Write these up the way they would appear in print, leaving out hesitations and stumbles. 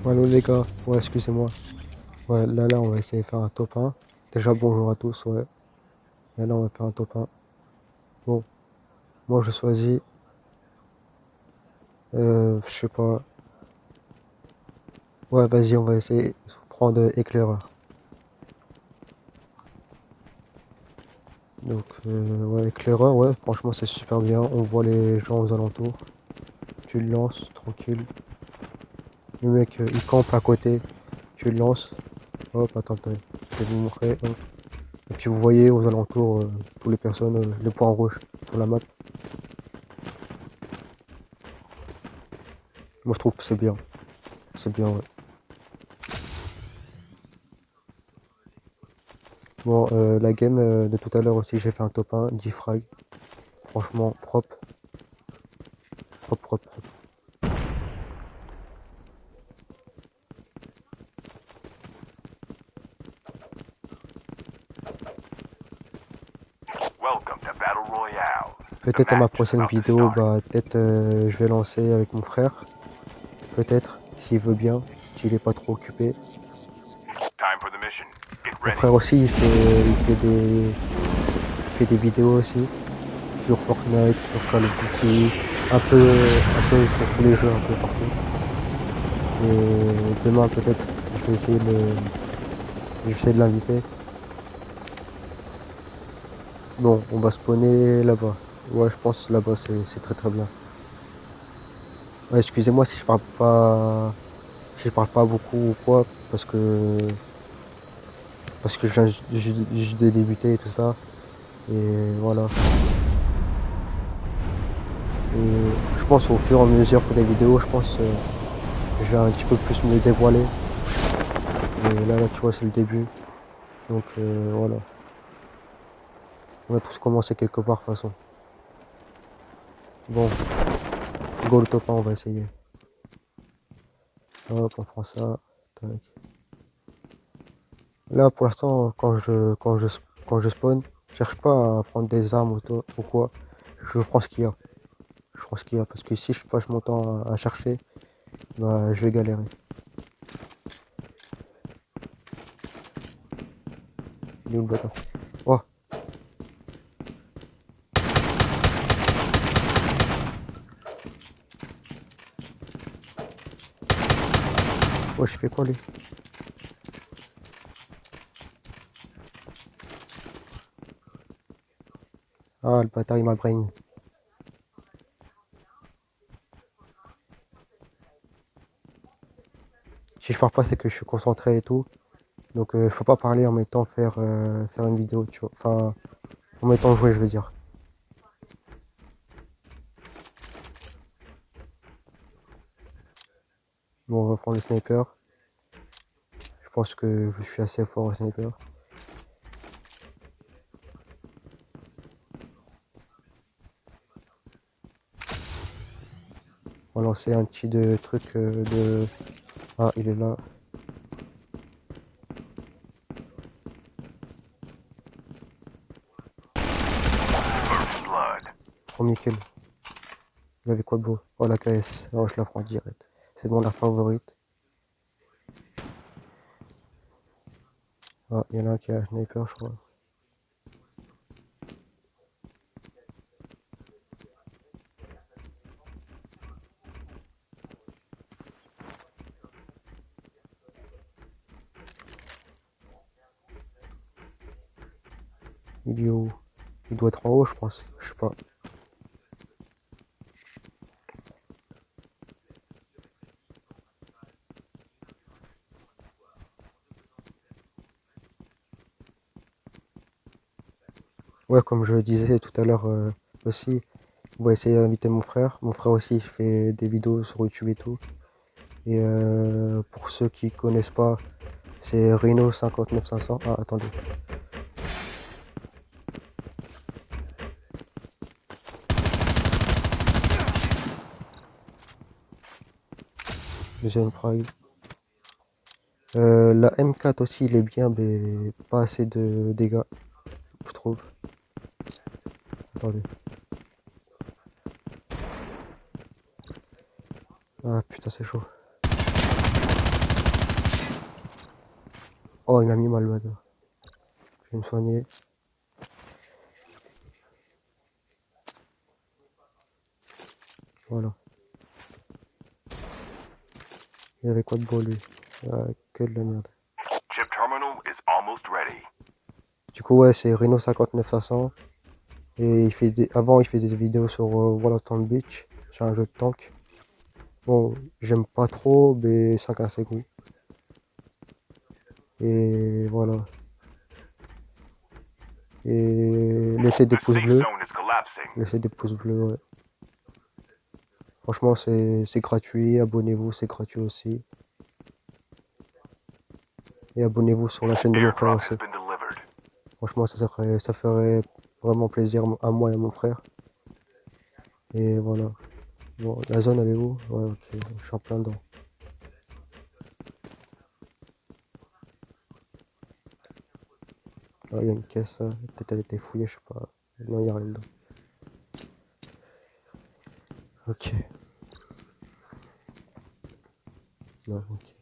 Allô les gars, ouais excusez-moi. Ouais là on va essayer de faire un top 1. Déjà bonjour à tous, ouais. Là on va faire un top 1. Bon, moi je choisis, je sais pas. Ouais vas-y on va essayer de prendre éclaireur. Donc ouais éclaireur ouais franchement c'est super bien. On voit les gens aux alentours. Tu le lances tranquille. Le mec il campe à côté. Tu le lances. Hop attends, je vais vous montrer. Hop. Et puis vous voyez aux alentours toutes les personnes, les points rouges sur la map. Moi je trouve que c'est bien. C'est bien ouais. Bon, la game de tout à l'heure aussi, j'ai fait un top 1, 10 frags. Franchement, propre, propre, propre, propre. Welcome to Battle Royale. The Peut-être à ma match is prochaine about to vidéo, start. bah, peut-être je vais lancer avec mon frère. Peut-être, s'il veut bien, s'il est pas trop occupé. Time for the mission. Get Mon ready. frère aussi, il fait des vidéos aussi. Sur Fortnite, sur Call of Duty. Un peu sur tous les jeux, un peu partout. Et demain, peut-être, je vais essayer de l'inviter. Bon, on va spawner là-bas. Ouais, je pense là-bas, c'est très très bien. Ouais, excusez-moi si je parle pas beaucoup ou quoi, parce que je viens juste de débuter et tout ça. Et voilà. Et je pense au fur et à mesure des vidéos, je pense je vais un petit peu plus me dévoiler. Et là tu vois, c'est le début. Donc voilà. On a tous commencé quelque part de toute façon. Bon, go le top 1, on va essayer. Hop, on fera ça. Tac. Là pour l'instant, quand je spawn, je cherche pas à prendre des armes ou quoi. Je prends ce qu'il y a. Je prends ce qu'il y a. Parce que si je passe mon temps à chercher, bah je vais galérer. Il est où le bâtard? Oh, ouais, je fais quoi lui? Ah, le bâtard, il m'a brain. Si je pars pas, c'est que je suis concentré et tout. Donc je peux pas parler en même temps faire une vidéo, tu vois. Enfin, en même temps jouer, je veux dire. Bon, on va prendre le sniper. Je pense que je suis assez fort au sniper. On va lancer un petit truc de... Ah, il est là. First blood. Premier kill. Il avait quoi de beau? Oh, la KS. Oh, je la prends direct. C'est bon, la favorite. Ah, il y en a un qui a un sniper, je crois. Il est où? Il doit être en haut, je pense. Je sais pas. Ouais, comme je le disais tout à l'heure aussi, on va essayer d'inviter mon frère. Mon frère aussi, il fait des vidéos sur YouTube et tout. Et pour ceux qui connaissent pas, c'est Reno 59500. Ah, attendez. Deuxième frag. La M4 aussi, il est bien, mais pas assez de dégâts, je trouve. Attendez. Ah putain, c'est chaud. Oh, il m'a mis mal, le bâtard. Je vais me soigner. Voilà. Il y avait quoi de beau, lui? Que de la merde. Chip terminal is almost ready. Du coup, ouais, c'est Reno 59500. Et avant, il faisait des vidéos sur Valorant Beach. C'est un jeu de tank. Bon, j'aime pas trop, mais chacun ses goûts. Et voilà. Et laissez des The pouces safe bleus. zone is collapsing. Laissez des pouces bleus, ouais. Franchement, c'est gratuit. Abonnez-vous, c'est gratuit aussi. Et abonnez-vous sur la chaîne de mon frère Airdrop aussi. has been delivered. Franchement, ça ferait vraiment plaisir à moi et à mon frère. Et voilà. Bon, la zone, elle est où? Ouais, ok, je suis en plein dedans. Ah, il y a une caisse, peut-être elle était fouillée, je sais pas. Non, il n'y a rien dedans. Ok. Non, ok.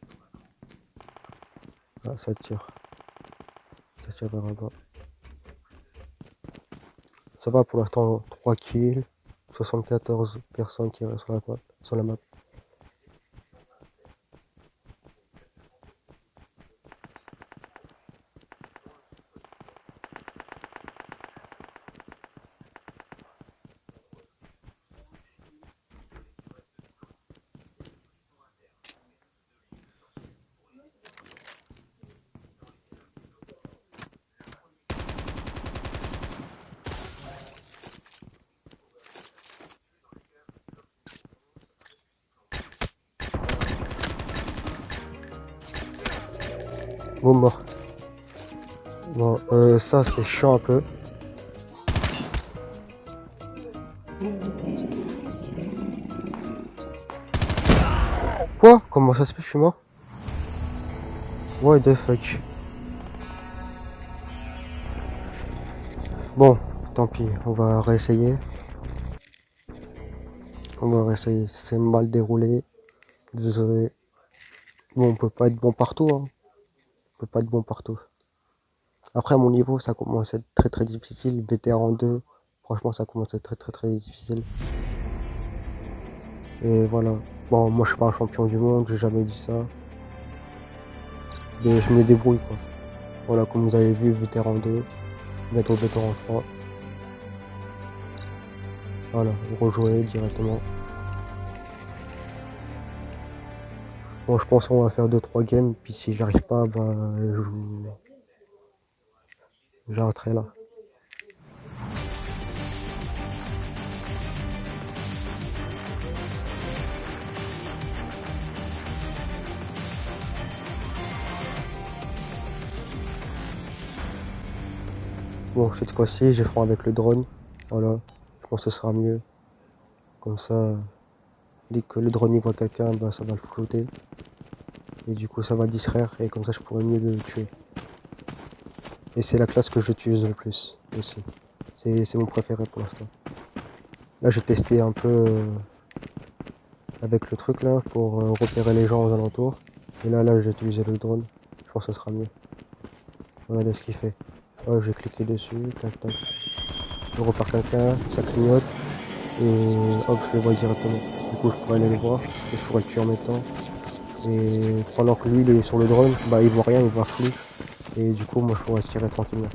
Ah, ça tire. Ça tire vers là-bas. Ça va pour l'instant, 3 kills. 74 personnes qui restent sur la map. Bon, mort. Bon, ça c'est chiant un peu. Quoi? Comment ça se fait que je suis mort? What the fuck? Bon, tant pis, on va réessayer. On va réessayer. C'est mal déroulé. Désolé. Bon, on peut pas être bon partout, hein. On peut pas être bon partout. Après, à mon niveau, ça commence à être très très difficile. Vétéran 2, franchement, ça commence à être très très très difficile. Et voilà. Bon, moi, je suis pas un champion du monde, j'ai jamais dit ça. Mais je me débrouille, quoi. Voilà, comme vous avez vu, vétéran 2, bientôt vétéran 3. Voilà, rejouer directement. Bon, je pense qu'on va faire 2-3 games, puis si j'arrive pas, bah, j'arrêterai là. Bon, cette fois-ci, j'ai fait avec le drone. Voilà, je pense que ce sera mieux. Comme ça, dès que le drone y voit quelqu'un, bah, ça va le flouter. Et du coup, ça va distraire, et comme ça, je pourrai mieux le tuer. Et c'est la classe que j'utilise le plus aussi. C'est mon préféré pour l'instant. Là, j'ai testé un peu avec le truc là pour repérer les gens aux alentours. Et là, j'ai utilisé le drone. Je pense que ce sera mieux. Regardez ce qu'il fait. Oh, j'ai cliqué dessus, tac tac. Je repère quelqu'un, ça clignote. Et hop, je le vois directement. Du coup, je pourrais aller le voir. Et je pourrais le tuer en même temps. Et pendant que lui, il est sur le drone, bah, il voit rien, il voit flou. Et du coup, moi, je pourrais tirer tranquillement.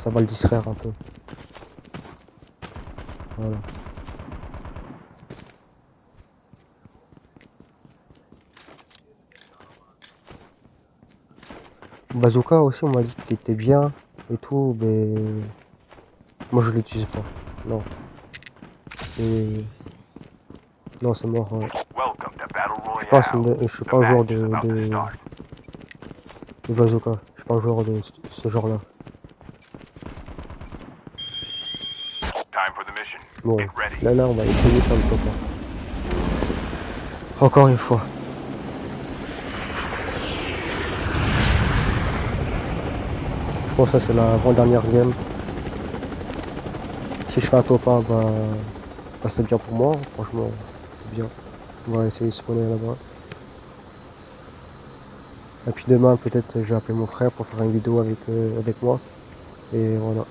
Ça va le distraire un peu. Voilà. Bazooka aussi, on m'a dit qu'il était bien et tout, mais moi je l'utilise pas. Non, c'est non, c'est mort. Welcome to Battle Je Royale. suis The pas un joueur match is about to start. de bazooka. Je suis pas un joueur de ce genre-là. Time for the mission. Bon, Get ready. là, on va essayer comme le top. Encore une fois. Je pense que ça c'est la avant-dernière game. Si je fais un top 1, bah, c'est bien pour moi. Franchement, c'est bien. On va essayer de spawner là-bas. Et puis demain, peut-être, je vais appeler mon frère pour faire une vidéo avec moi. Et voilà.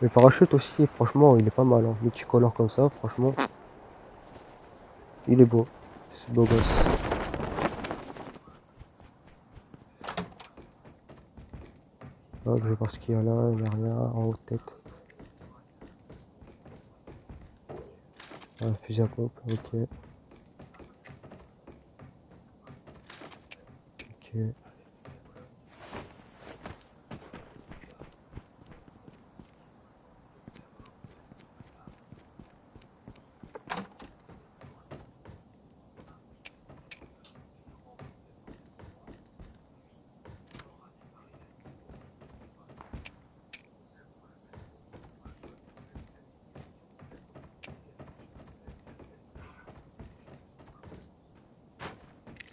Le parachute aussi, franchement, il est pas mal. Hein. Multicolore comme ça, franchement, il est beau. C'est beau gosse. Hop, je vais voir ce qu'il y a là. Il n'y a rien en haute tête. Un fusil à pompe, ok. Ok.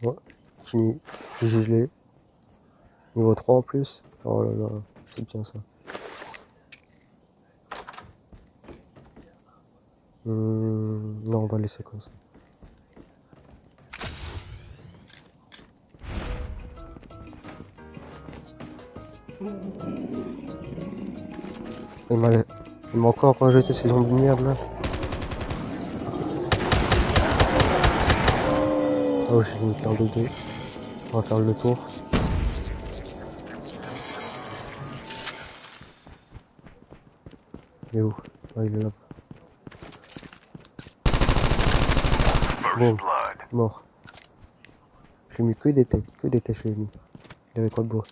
Ouais, fini. Gelé. Niveau 3 en plus. Oh là là, c'est bien ça. Non, on va laisser comme ça. Il m'a encore rejeté ces zombies de merde là. Oh, j'ai une carte de 2. On va faire le tour. Il est où? Ah, il est là. First Bon, blood. mort. J'ai mis que des têtes, je l'ai mis. Il avait quoi de beau?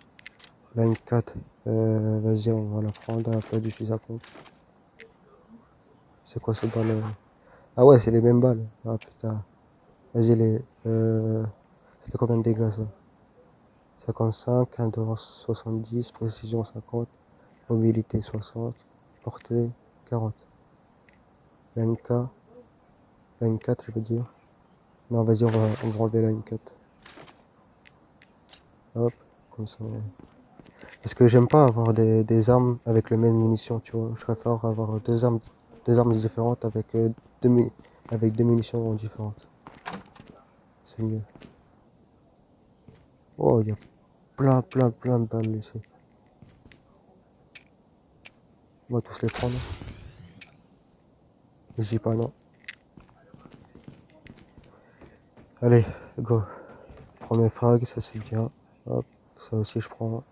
Là, une 4. Vas-y, on va la prendre. Un peu du fusil à pompe. C'est quoi ce balle? Ah ouais, c'est les mêmes balles. Ah putain. Vas-y, ça fait combien de dégâts ça? 55, endurance 70, précision 50, mobilité 60, portée 40. La MK, la M4 je veux dire. Non, vas-y, on va enlever la M4. Hop, comme ça. Ouais. Parce que j'aime pas avoir des armes avec les mêmes munitions, tu vois. Je préfère avoir deux armes différentes avec deux munitions différentes. C'est mieux. Oh, il y a plein de balles ici. On va tous les prendre. Je dis pas non. Allez, go. Premier frag, ça c'est bien. Hop, ça aussi je prends.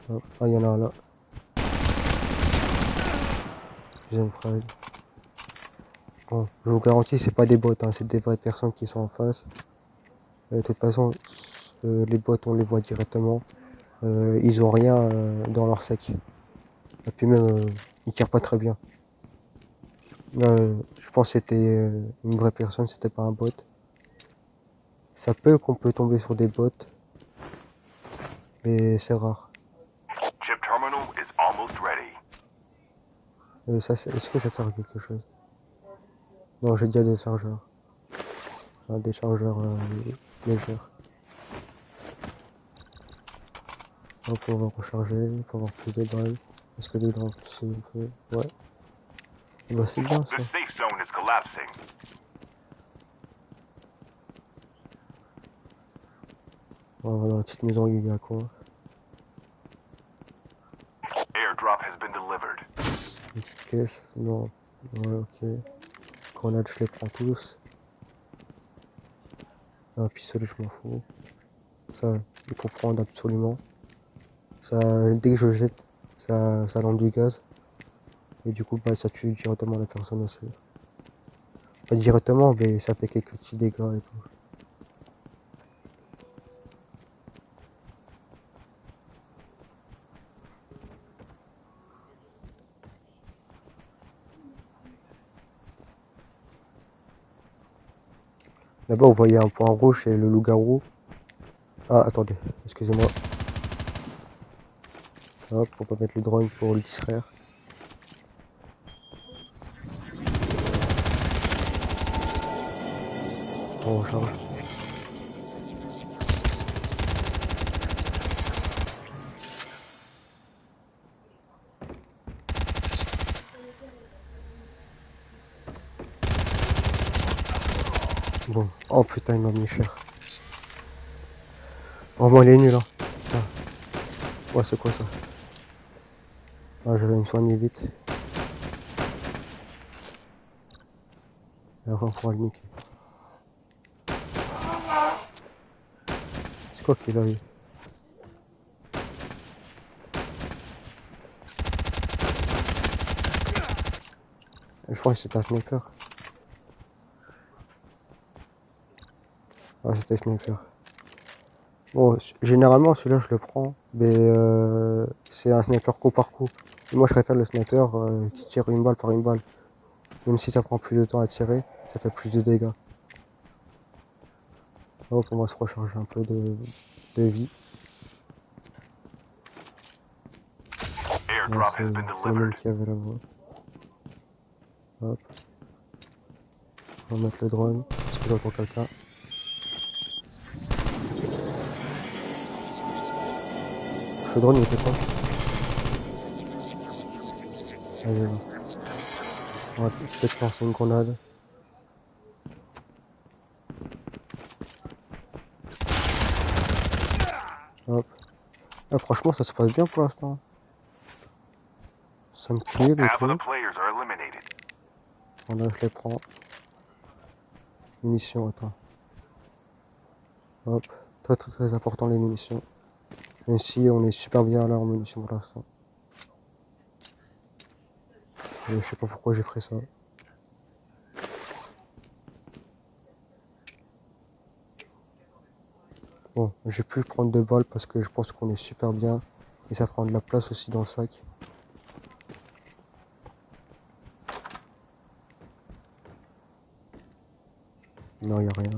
Hop. Ah, il y en a un là. Deuxième frag. Bon, je vous garantis, c'est pas des bots, hein, c'est des vraies personnes qui sont en face. De toute façon, les bots, on les voit directement. Ils ont rien dans leur sac. Et puis même, ils tirent pas très bien. Je pense que c'était une vraie personne, c'était pas un bot. Ça peut qu'on peut tomber sur des bots, mais c'est rare. Chip terminal is almost ready. Est-ce que ça sert à quelque chose? Non, j'ai déjà des chargeurs. Enfin, des chargeurs légers. Donc on va recharger pour avoir plus de balles. Est-ce que dedans c'est un peu... Ouais. Bah c'est bien The ça. safe zone is collapsing. On va voir dans la petite maison il y a quoi? Airdrop has been delivered. Une petite caisse? Non. Ouais, ok. Grenades, je les prends tous. Un pistolet, je m'en fous. Ça, il faut prendre absolument. Ça, dès que je jette, ça lance du gaz. Et du coup, bah, ça tue directement la personne aussi. Pas directement, mais ça fait quelques petits dégâts et tout. Là-bas, vous voyez un point rouge, c'est le loup-garou. Ah, attendez, excusez-moi. Hop, on peut mettre le drone pour le distraire. On recharge. Bon. Oh putain, il m'a mis cher. Oh, moi, il est nul, hein. Putain. Ouais, c'est quoi ça? Ah, je vais me soigner vite. Et après, on pourra le niquer. C'est quoi qu'il a eu? Je crois que c'était un sniper. Ah, c'était sniper. Bon, généralement, celui-là, je le prends. Mais c'est un sniper coup par coup. Et moi, je préfère le sniper qui tire une balle par une balle. Même si ça prend plus de temps à tirer, ça fait plus de dégâts. Hop, on va se recharger un peu de vie. Ouais, Airdrop c'est has been le même delivered. qui avait la voix. Hop, on va mettre le drone, parce que j'entends quelqu'un. Ce drone, il était quoi? Allez, on va peut-être lancer une grenade. Hop. Ah, franchement, ça se passe bien pour l'instant. Ça me kill et Half of the tout. players are eliminated. Voilà, je les prends. Munitions, attends. Hop. Très très très important les munitions. Même si on est super bien là en munitions pour l'instant. Je sais pas pourquoi j'ai fait ça. Bon, j'ai pu prendre 2 balles parce que je pense qu'on est super bien. Et ça prend de la place aussi dans le sac. Non, y a rien.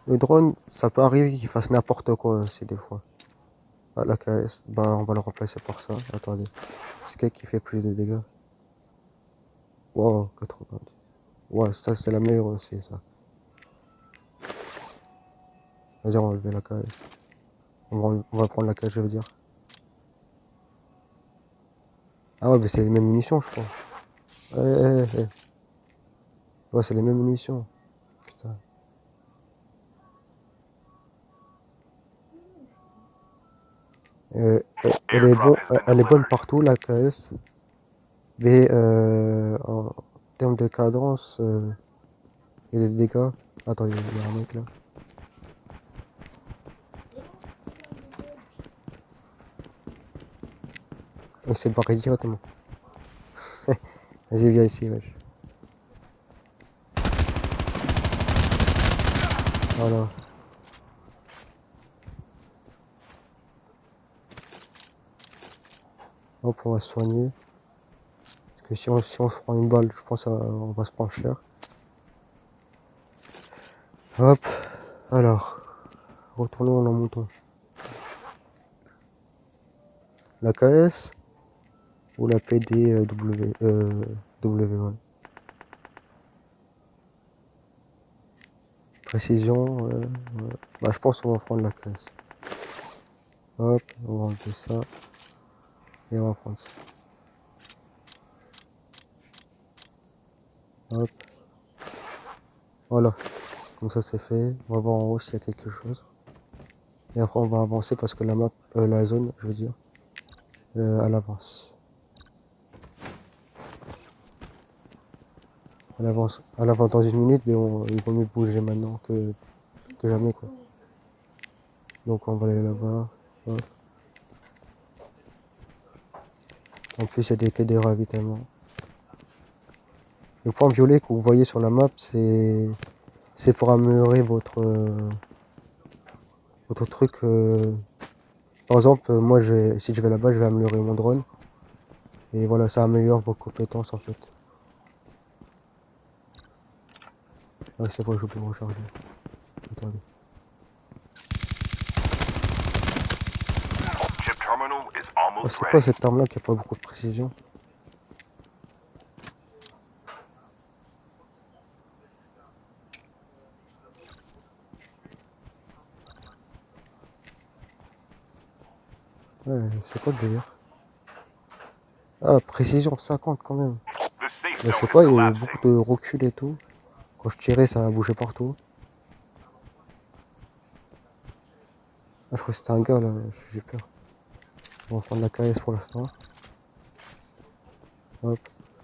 Le drone, ça peut arriver qu'il fasse n'importe quoi aussi des fois. Ah, la KS, bah on va le remplacer par ça. Attendez. C'est quel qui fait plus de dégâts? Wow, 90. Ouais, ça c'est la meilleure aussi, ça. Vas-y, on va enlever la KS. On va prendre la KS, je veux dire. Ah ouais, mais c'est les mêmes munitions, je crois. Eh. Ouais, c'est les mêmes munitions. Putain. Airdrop has been Elle est bonne delivered. partout, la KS. Mais en termes de cadence et de dégâts. Attends, il y a un mec là. Il s'est barré directement. Vas-y, viens ici, wesh. Voilà. Hop, on va se soigner. Parce que si on se prend une balle, je pense qu'on va se prendre cher. Hop. Alors, retournons en mouton. La KS ou la PDW W1. Précision, ouais. Bah, je pense qu'on va prendre la KS. Hop, on va enlever ça. Et on va prendre ça. Hop. Voilà. Comme ça c'est fait. On va voir en haut s'il y a quelque chose. Et après on va avancer parce que la map, la zone, je veux dire, elle avance. Elle avance dans une minute, mais il vaut mieux bouger maintenant que jamais quoi. Donc on va aller là-bas. Hop. En plus il y a des quais de ravitaillement. Le point violet que vous voyez sur la map, c'est pour améliorer votre truc. Par exemple, moi si je vais là-bas, je vais améliorer mon drone. Et voilà, ça améliore vos compétences en fait. Ouais, c'est bon, je peux me recharger. Attendez. Chip terminal is Ah, almost c'est quoi ready. cette arme-là qui a pas beaucoup de précision? Ouais, c'est quoi le délire? Ah, précision 50 quand même. The safe Mais je sais zone is pas, il y a eu collapsing. beaucoup de recul et tout. Quand je tirais, ça a bougé partout. Ah, je crois que c'était un gars là, j'ai peur. On va prendre la KS pour l'instant. Hop,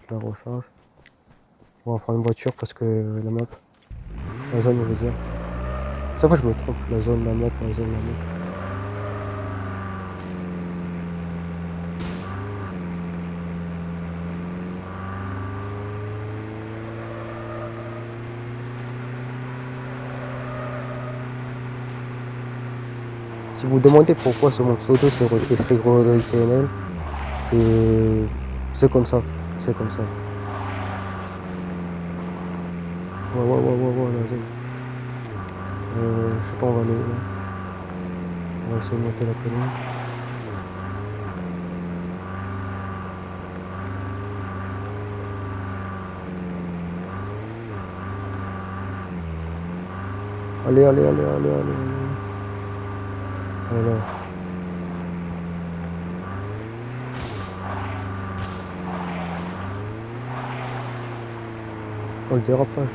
je la recharge. On va prendre une voiture parce que la map, la zone, je veux dire. Ça fois je me trompe, la zone, la map, la zone, la map. Si vous demandez pourquoi sur mon pseudo c'est écrit Roderick PNL, c'est comme ça. C'est comme ça. Ouais, la zone. Je sais pas, on va aller là. On va essayer de monter la colline. Allez. Allez là. Oh, le dérapage.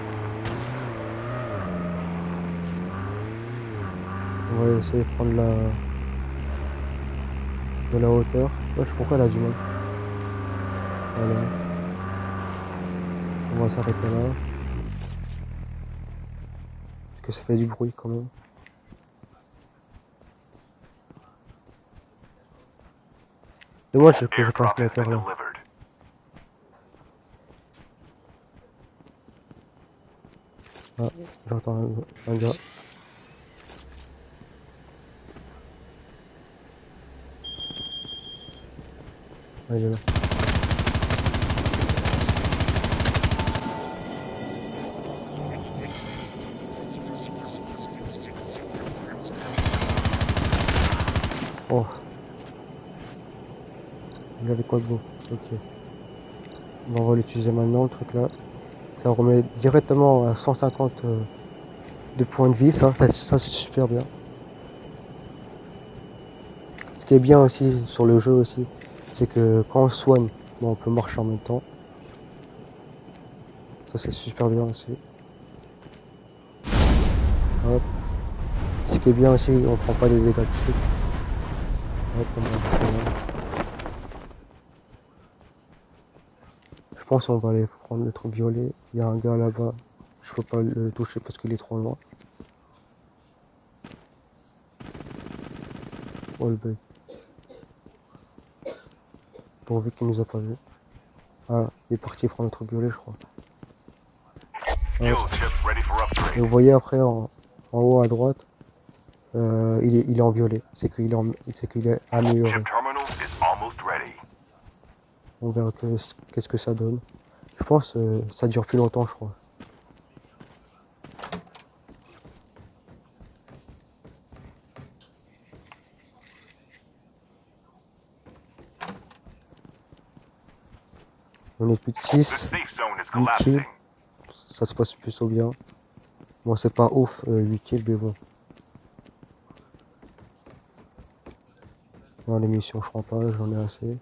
On va essayer de prendre de la hauteur. Ouais, je sais pourquoi elle a du mal. Voilà. On va s'arrêter là. Parce que ça fait du bruit quand même. Dommage que j'ai pas un Airdrop has sniper been là. delivered. Ah, j'entends un gars. Ah, il est là. Oh, il avait quoi de beau. Ok. Bon, on va l'utiliser maintenant le truc là. Ça remet directement à 150 de points de vie. Ça c'est super bien. Ce qui est bien aussi sur le jeu aussi, c'est que quand on soigne, bon, on peut marcher en même temps. Ça c'est super bien aussi. Hop. Ce qui est bien aussi, on prend pas les dégâts de chute. Hop, on va rester là. Je pense qu'on va aller prendre le truc violet. Il y a un gars là-bas. Je peux pas le toucher parce qu'il est trop loin. Oh le bug. Pourvu qu'il nous a pas vu. Ah, il est parti prendre le truc violet, je crois. Fuel Hop. chips ready for Et upgrade. vous voyez après en haut à droite, il est en violet. C'est qu'il est amélioré. Chip terminal is almost ready. On verra qu'est-ce que ça donne. Je pense ça dure plus longtemps, je crois. On est plus de The 6, safe zone is 8 kills. collapsing. Ça se passe plutôt bien. Bon, c'est pas ouf, 8 kills, mais bon. Dans l'émission, je crois pas, j'en ai assez.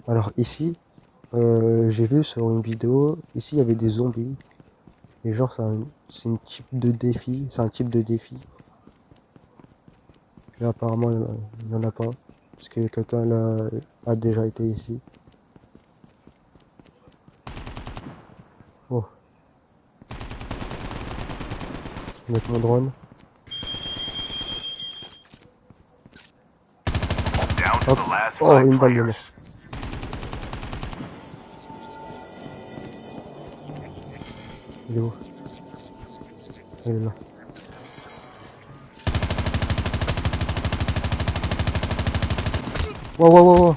Alors ici, j'ai vu sur une vidéo, ici il y avait des zombies. Et genre, c'est un type de défi. C'est un type de défi. Là, apparemment, il n'y en a pas. Parce que quelqu'un là a déjà été ici. Oh, je vais mettre mon drone. Down to Hop. the last Oh, 5 une balle de players. mort. Il est où? Il est là. Wow.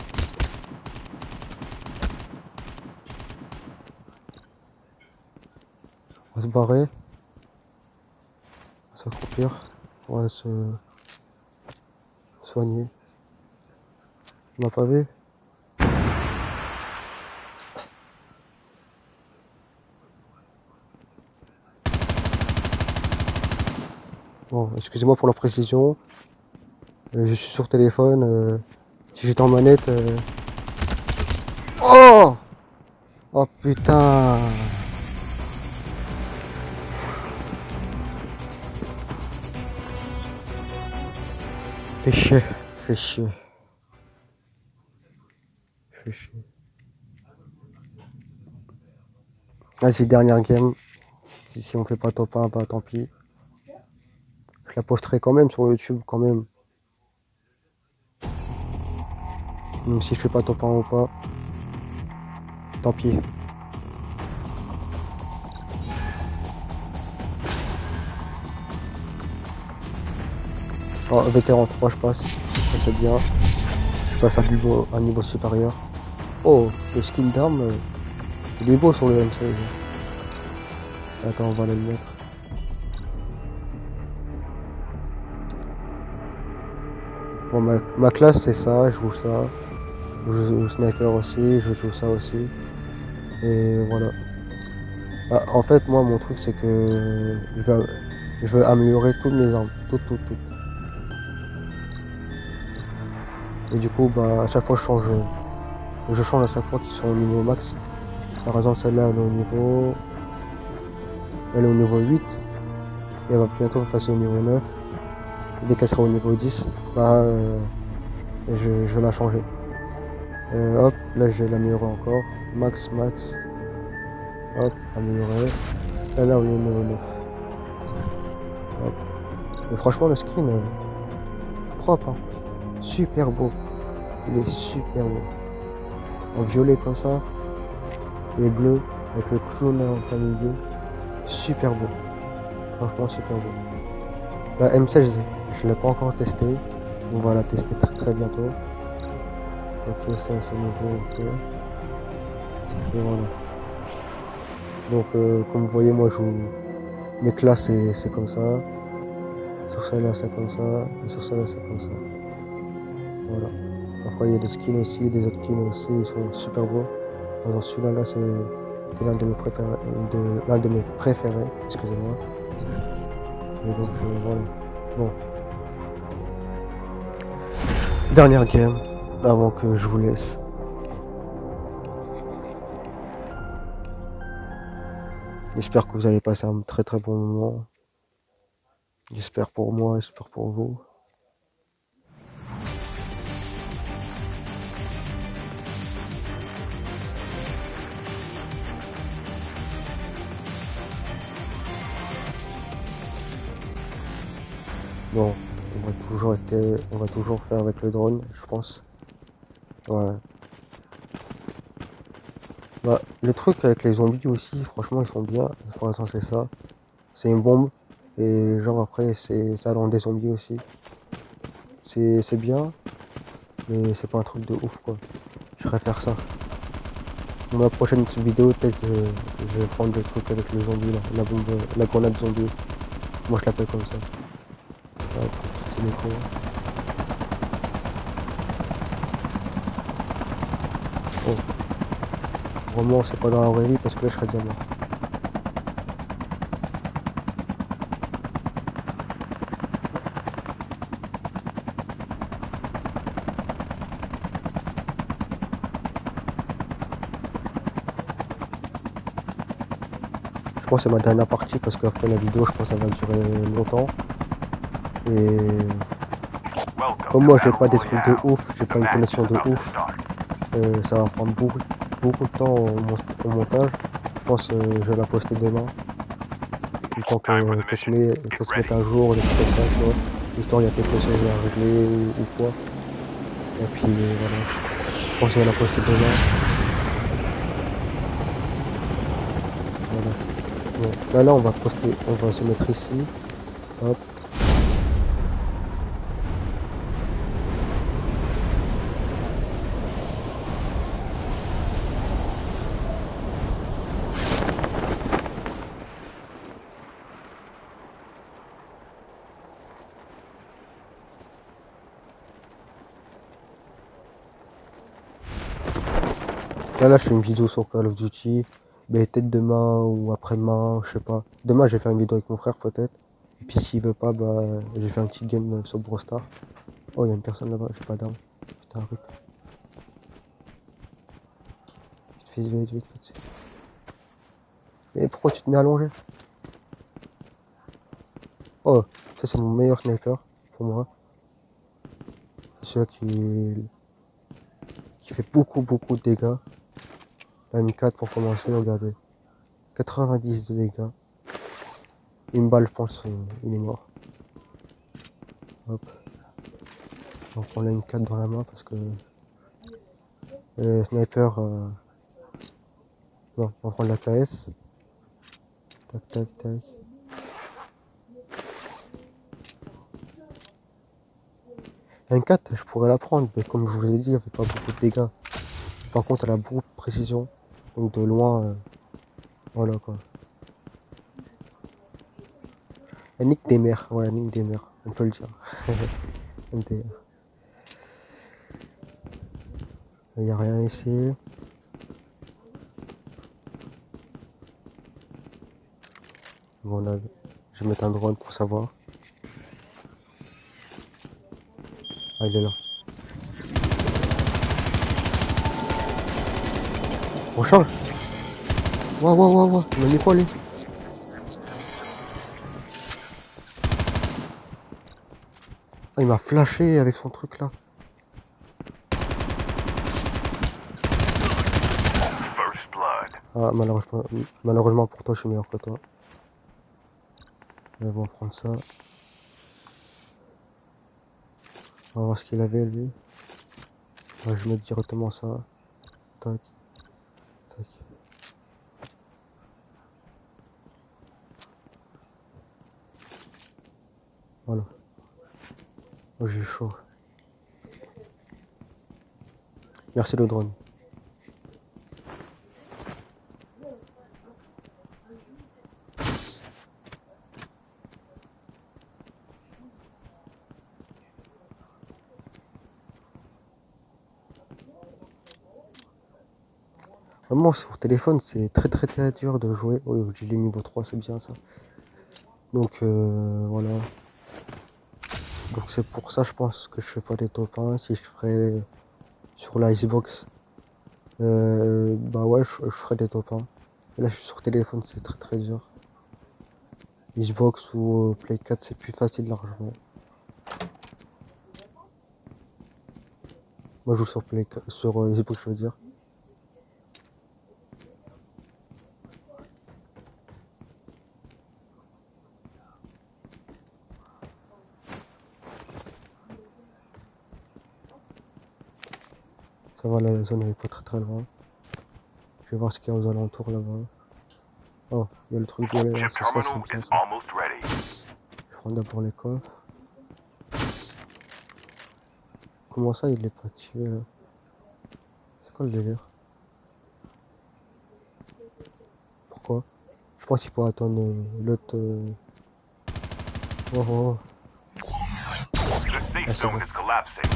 On va se barrer. On va s'accroupir. On va se soigner. On m'a pas vu. Bon, excusez-moi pour la précision. Je suis sur téléphone. Si j'étais en manette... Oh! Oh putain! Fais chier. Fais chier. Fais chier. Vas-y, dernière game. Si on fait pas top 1, bah tant pis. Je la posterai quand même sur YouTube, quand même. Même si je fais pas top 1 ou pas. Tant pis. Oh, vétéran 3, je passe. Ça c'est bien. Je peux faire un niveau supérieur. Oh, le skin d'arme, il est beau sur le M16. Attends, on va aller le mettre. Bon, ma classe c'est ça, je joue ça. Je joue sniper aussi, je joue ça aussi. Et voilà. Ah, en fait, moi, mon truc c'est que je veux améliorer toutes mes armes. Toutes. Et du coup, bah, à chaque fois, je change à chaque fois qu'ils sont au niveau max. Par exemple, celle-là, elle est au niveau 8. Et elle va bientôt passer au niveau 9. Dès qu'elle sera au niveau 10, bah, je vais la changer. Hop, là, je vais l'améliorer encore. Max. Hop, améliorer. Et là, au niveau 9. Hop. Et franchement, le skin, propre, hein. Super beau. Il est super beau. En violet comme ça. Et bleu. Avec le clown en plein milieu. Super beau. Franchement, super beau. La M16, je ne l'ai pas encore testé. On va la tester très bientôt. Ok, ça c'est nouveau. Ok. Et voilà. Donc, comme vous voyez, moi, je joue. Mes classes, c'est comme ça. Sur celle-là, c'est comme ça. Et sur celle-là, c'est comme ça. Voilà. Parfois, il y a des skins aussi, des autres skins aussi, ils sont super beaux. Par exemple, celui-là, c'est l'un de mes préférés. L'un de mes préférés, excusez-moi. Et donc, voilà. Bon. Dernière game, avant que je vous laisse. J'espère que vous allez passer un très bon moment. J'espère pour moi, j'espère pour vous. Bon, on va toujours faire avec le drone, je pense. Ouais. Bah, le truc avec les zombies aussi, franchement, ils sont bien. Pour l'instant, c'est ça. C'est une bombe. Et genre après, ça rend des zombies aussi. C'est bien, mais c'est pas un truc de ouf, quoi. Je préfère ça. Dans ma prochaine vidéo, peut-être que je vais prendre des trucs avec les zombies, là. La bombe, la grenade zombie. Moi, je l'appelle comme ça. Ouais, c'est micro. Bon. Vraiment, c'est pas dans la vraie vie parce que là, je serais déjà mort. Je pense que c'est ma dernière partie parce qu'après la vidéo, je pense qu'elle va durer longtemps. Et comme moi, j'ai pas des trucs de ouf, j'ai pas une connexion de ouf, ça va prendre beaucoup de temps au montage. Je pense que je vais la poster demain. Le temps que se mette à jour, des trucs comme ça, tu vois. Histoire, il y a quelque chose à régler ou quoi. Et puis voilà. Je pense que je vais la poster demain. Voilà. Bon. Là, on va se mettre ici. Hop. Là, je fais une vidéo sur Call of Duty. Mais peut-être demain ou après-demain, je sais pas. Demain, je vais faire une vidéo avec mon frère, peut-être. Et puis, s'il veut pas, bah, je vais faire un petit game sur Brawl Stars. Oh, il y a une personne là-bas, j'ai pas d'arme. Putain, rip. Vite, vite. Mais pourquoi tu te mets allongé? Oh, ça, c'est mon meilleur sniper, pour moi. C'est celui qui fait beaucoup de dégâts. La M4 pour commencer, regardez. 90 de dégâts. Une balle, je pense, il est mort. Hop. On prend la M4 dans la main parce que sniper. Non, on va prendre la KS. Tac. La M4, je pourrais la prendre, mais comme je vous l'ai dit, elle fait pas beaucoup de dégâts. Par contre, elle a beaucoup de précision. Donc de loin, voilà quoi. Elle nique des mères, ouais, elle nique des mères, on peut le dire. MDR. Il n'y a rien ici. Bon, là, je vais mettre un drone pour savoir. Ah, il est là. On change. Waouh. Il m'a mis quoi lui? Ah, il m'a flashé avec son truc là. First blood. Ah, malheureusement pour toi, je suis meilleur que toi. Mais bon, on va prendre ça. On va voir ce qu'il avait lui. Ouais, je vais mettre directement ça. Tac. Voilà. Oh, j'ai chaud. Merci le drone. Vraiment sur téléphone c'est très dur de jouer. Oui, j'ai les niveau 3, c'est bien ça. Donc voilà. Donc c'est pour ça je pense que je fais pas des top 1. Si je ferais sur la Xbox, bah ouais je ferais des top 1. Et là je suis sur téléphone, c'est très dur. Xbox ou Play 4 c'est plus facile largement. Moi je joue sur Play 4, sur Xbox je veux dire. Ça va, la zone elle est pas très loin. Je vais voir ce qu'il y a aux alentours là-bas. Oh, il y a le truc violet là, Chip c'est ça, terminal c'est bien is ça. almost ready. Je prends d'abord les coffres. Comment ça il est pas tué là? C'est quoi le délire? Pourquoi? Je pense qu'il faut attendre l'autre. Oh. The safe Ah, c'est bon. zone is collapsing.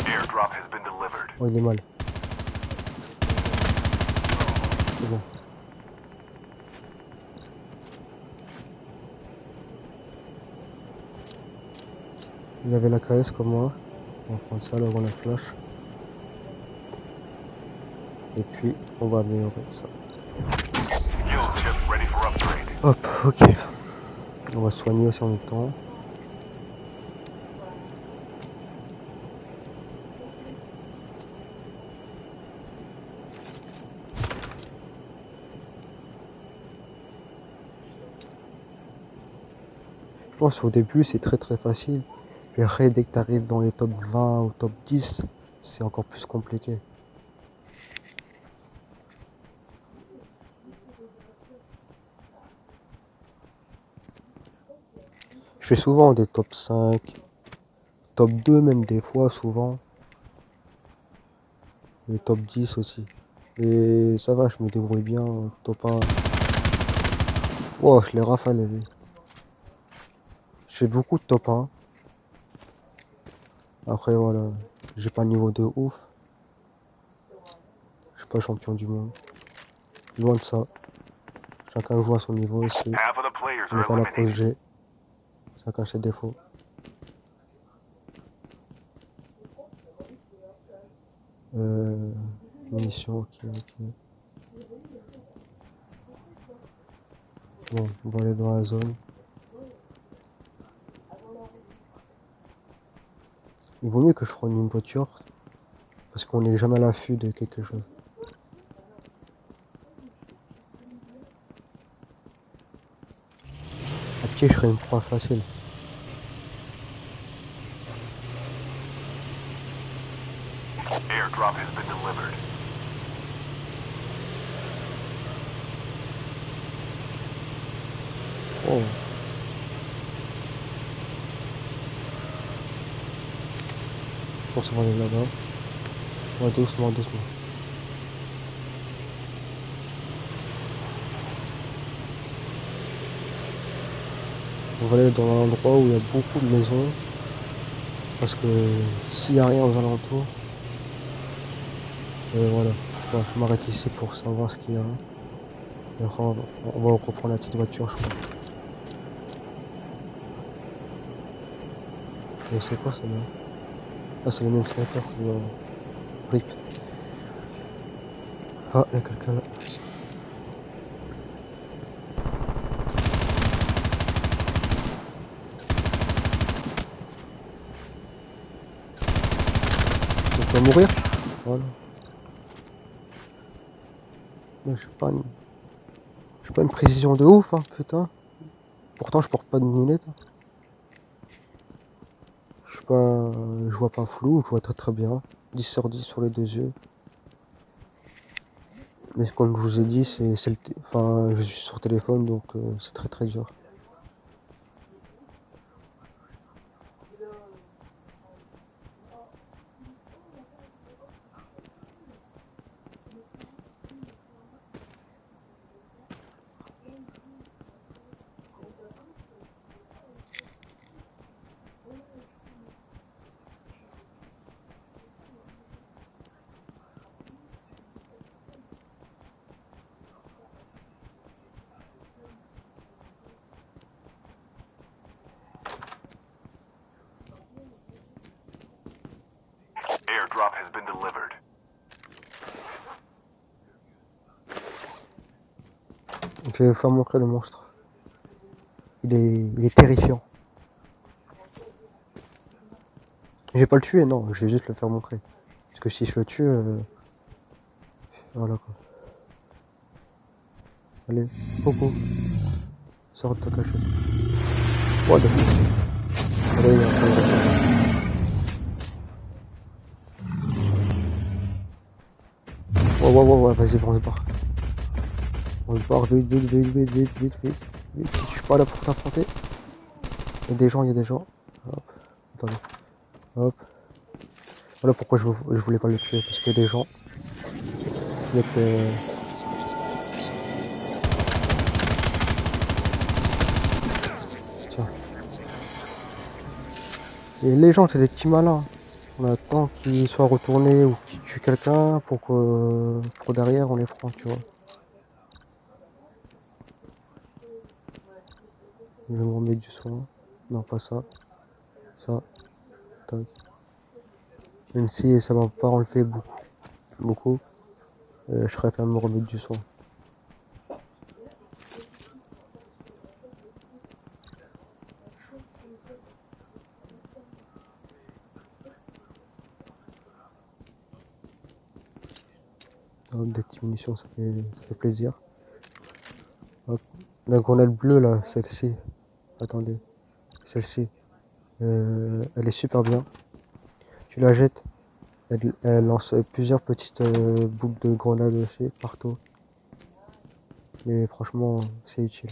Airdrop has been delivered. Oh, il est mal. C'est bon. Il avait la KS comme moi. On va prendre ça, là, on a flash. Et puis, on va améliorer ça. Skill chips ready for upgrade. Hop, ok. On va soigner aussi en même temps. Je pense qu'au début, c'est très facile. Puis après, dès que tu arrives dans les top 20 ou top 10, c'est encore plus compliqué. Je fais souvent des top 5, top 2 même des fois, souvent. Et top 10 aussi. Et ça va, je me débrouille bien. Top 1. Oh, je l'ai rafalé lui. J'ai beaucoup de top 1. Après voilà, j'ai pas le niveau de ouf. Je suis pas champion du monde. Loin de ça. Chacun joue à son niveau ici. Half of the players On n'est are pas à la pause eliminated. G. Chacun ses défauts. Munitions, ok. Bon, on va aller dans la zone. Il vaut mieux que je prenne une voiture. Parce qu'on n'est jamais à l'affût de quelque chose. À pied, je serais une proie facile. Airdrop has been delivered. Oh. Je pense qu'on va aller là-bas. Ouais, doucement. On va aller dans un endroit où il y a beaucoup de maisons. Parce que s'il n'y a rien aux alentours, voilà. Ouais, je m'arrête ici pour savoir ce qu'il y a. Et après, on va reprendre la petite voiture, je crois. Et c'est quoi ça là? Ah, c'est le même sniper. RIP. Ah, il y a quelqu'un là. Donc, on va mourir. Voilà. Mais j'ai pas une précision de ouf, hein, putain. Pourtant, je porte pas de lunettes. Je vois pas flou, je vois très bien. 10 sur 10 sur les deux yeux. Mais comme je vous ai dit, enfin, je suis sur téléphone, donc c'est très dur. Airdrop has been delivered. Je vais faire montrer le monstre. Il est terrifiant. Je vais pas le tuer, non, je vais juste le faire montrer. Parce que si je le tue, voilà quoi. Allez, coucou. Sors de ta cachette. What the fuck. Allez, il y a un peu ouais, vas-y, on se barre. On se barre, vite. Je suis pas là pour t'affronter. Il y a des gens. Hop, attendez. Hop. Voilà pourquoi je voulais pas le tuer, parce qu'il y a des gens. Donc, tiens. Et les gens, c'est des petits malins. On attend qu'ils soient retournés ou qu'ils tuent quelqu'un pour derrière on les prend, tu vois. Je vais me remettre du soin. Non, pas ça. Ça. Tac. Même si ça m'a pas enlevé beaucoup, je préfère me remettre du soin. Hop, des petites munitions, ça fait plaisir. Hop. La grenade bleue là, celle-ci. Attendez. Celle-ci. Elle est super bien. Tu la jettes. Elle lance plusieurs petites boules de grenades aussi, partout. Mais franchement, c'est utile.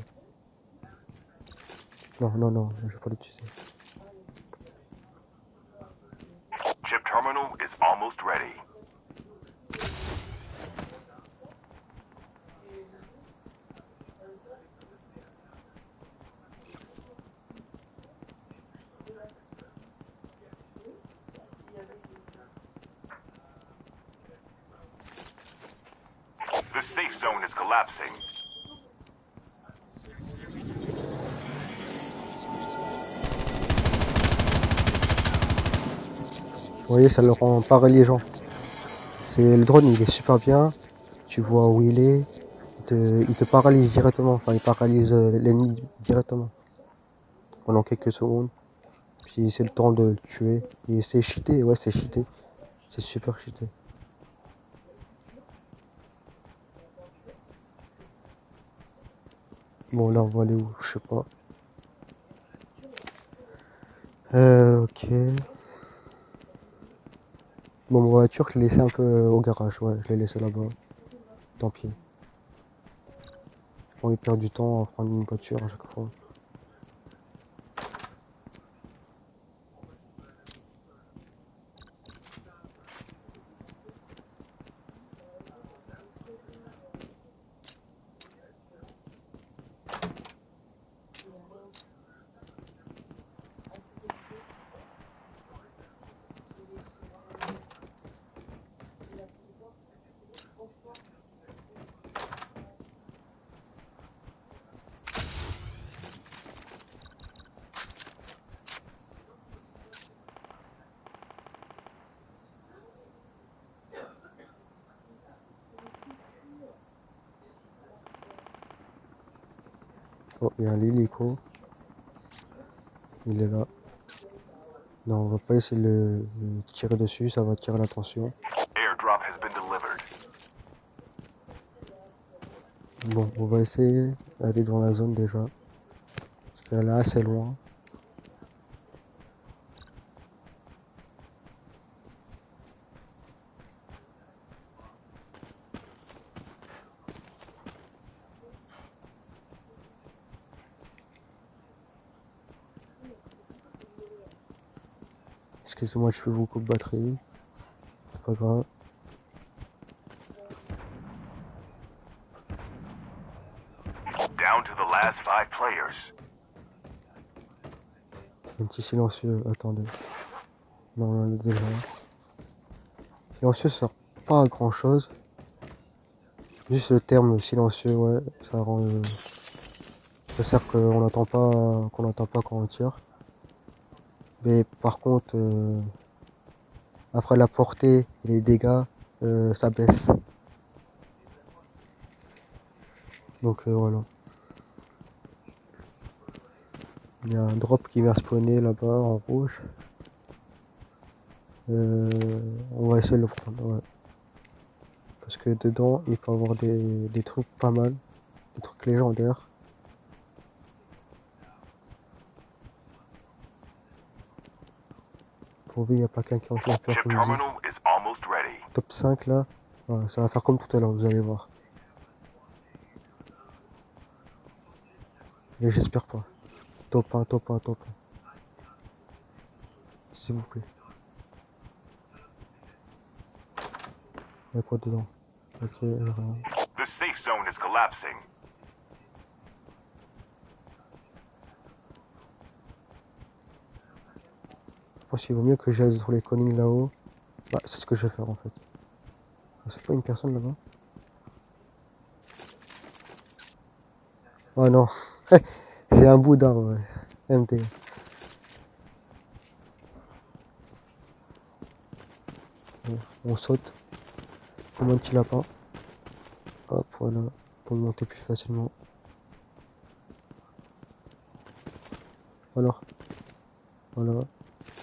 Non, je vais pas l'utiliser. Chip terminal is almost ready. Vous voyez, ça le rend pareil les gens. Le drone, il est super bien. Tu vois où il est. Il te paralyse directement. Enfin, il paralyse l'ennemi directement. Pendant quelques secondes. Puis c'est le temps de le tuer. Et c'est cheaté. Ouais, c'est cheaté. C'est super cheaté. Bon, là, on va aller où? Je sais pas. Ok. Bon, ma voiture, je l'ai laissée un peu au garage. Ouais, je l'ai laissée là-bas. Tant pis. J'ai pas envie de perdre du temps à prendre une voiture à chaque fois. Oh, il y a un hélico. Il est là. Non, on va pas essayer de le tirer dessus, ça va attirer l'attention. Airdrop has been delivered. Bon, on va essayer d'aller dans la zone déjà. Parce qu'elle est assez loin. Excusez-moi, je fais beaucoup de batterie. C'est pas grave. Down to the last 5 players. Un petit silencieux, attendez. Non, on est déjà. Silencieux, ça sert pas à grand chose. Juste le terme silencieux, ouais, ça rend. Ça sert qu'on n'entend pas quand on tire. Mais par contre, après la portée et les dégâts, ça baisse. Donc voilà. Il y a un drop qui vient spawner là-bas en rouge. On va essayer de le prendre, ouais. Parce que dedans, il peut y avoir des trucs pas mal. Des trucs légendaires. Pourvu, il n'y a pas quelqu'un qui a peur Chip qui me dise. terminal is almost ready. Top 5 là. Ouais, ça va faire comme tout à l'heure, vous allez voir. Mais j'espère pas. Top 1, top 1, top 1. S'il vous plaît. Il y a quoi dedans? Ok, rien. The safe zone is collapsing. Je pense qu'il vaut mieux que j'aille sur les collines là-haut. Bah, c'est ce que je vais faire en fait. Ah, c'est pas une personne là-bas? Oh non. C'est un bout d'arbre, ouais. MT. Bon, on saute. Comme un petit lapin. Hop, voilà. Pour monter plus facilement. Alors. Voilà.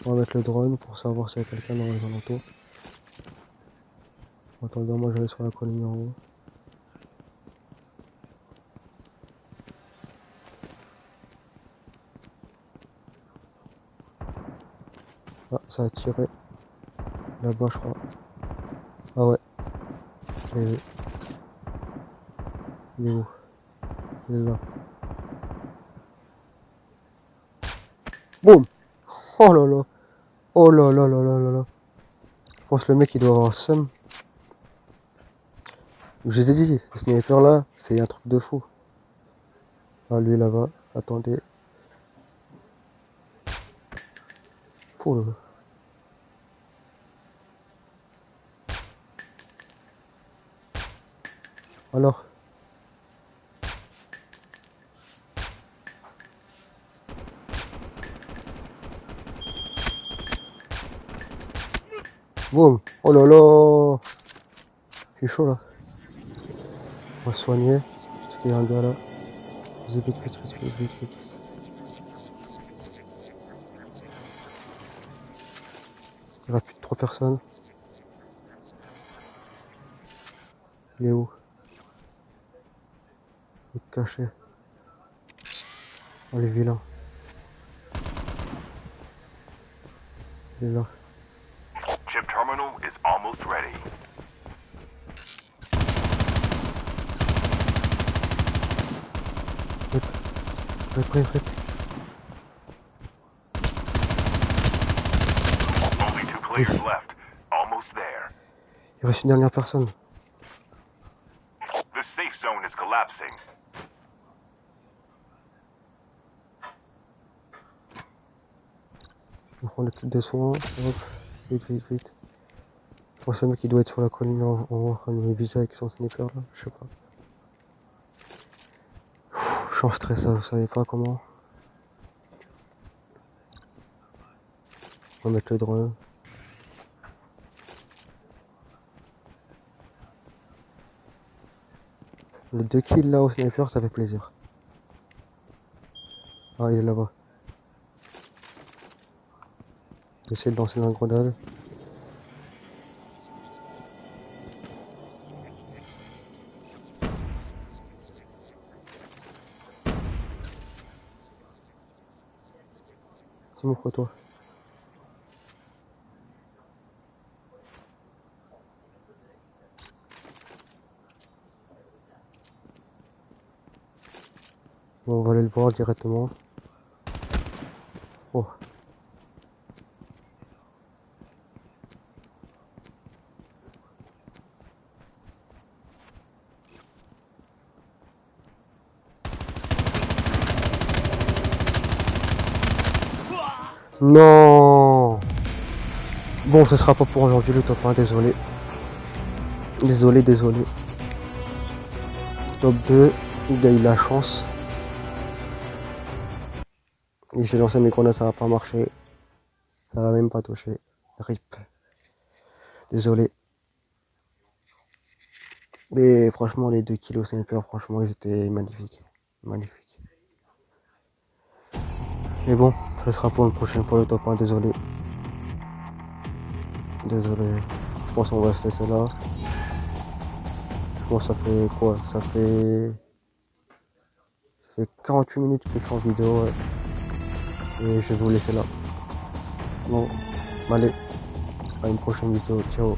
On va mettre le drone pour savoir s'il y a quelqu'un dans les alentours. Attendez, moi j'allais sur la colline en haut. Ah, ça a tiré. Là-bas, je crois. Ah ouais. Il est où? Il est là. Boum! Oh là là! Oh là là là là là là! Je pense que le mec il doit avoir seum. Je vous ai dit, ce sniper là, c'est un truc de fou. Ah, lui là-bas, attendez. Oh là là. Alors, Boum. Oh là là. Je suis chaud là. On va se soigner. Parce qu'il y a un gars là. Vas-y, vite, vite, vite, vite, vite, vite. Il reste plus de 3 personnes. Il est où? Il est caché. Oh les vilains. Il est là. Chip terminal is almost ready. Rip. Rip, rip, rip. Only 2 players left. Almost there. Il reste une dernière personne. The safe zone is collapsing. On prend le kit de soins. Hop. Vite, vite, vite. Je pense que le mec qui doit être sur la colline en haut en train de me viser avec son sniper là. Je sais pas. Je suis en stress, vous savez pas comment. On va mettre le drone. Les 2 kills là au sniper, ça fait plaisir. Ah, il est là-bas. J'essaie de lancer une grenade. C'est mon quoi toi? Bon, on va aller le voir directement. Oh. Non. Bon, ce sera pas pour aujourd'hui le top 1, désolé. Désolé, désolé. Top 2, il a eu la chance. Et j'ai lancé mes grenades, ça va pas marcher. Ça va même pas toucher. RIP. Désolé. Mais franchement, les 2 kilos sniper, franchement, ils étaient magnifiques. Magnifiques. Mais bon, ce sera pour une prochaine fois le top 1, désolé. Désolé. Je pense qu'on va se laisser là. Bon, ça fait quoi? Ça fait 48 minutes que je suis en vidéo. Ouais. Et je vais vous laisser là. Bon, allez, à une prochaine vidéo. Ciao.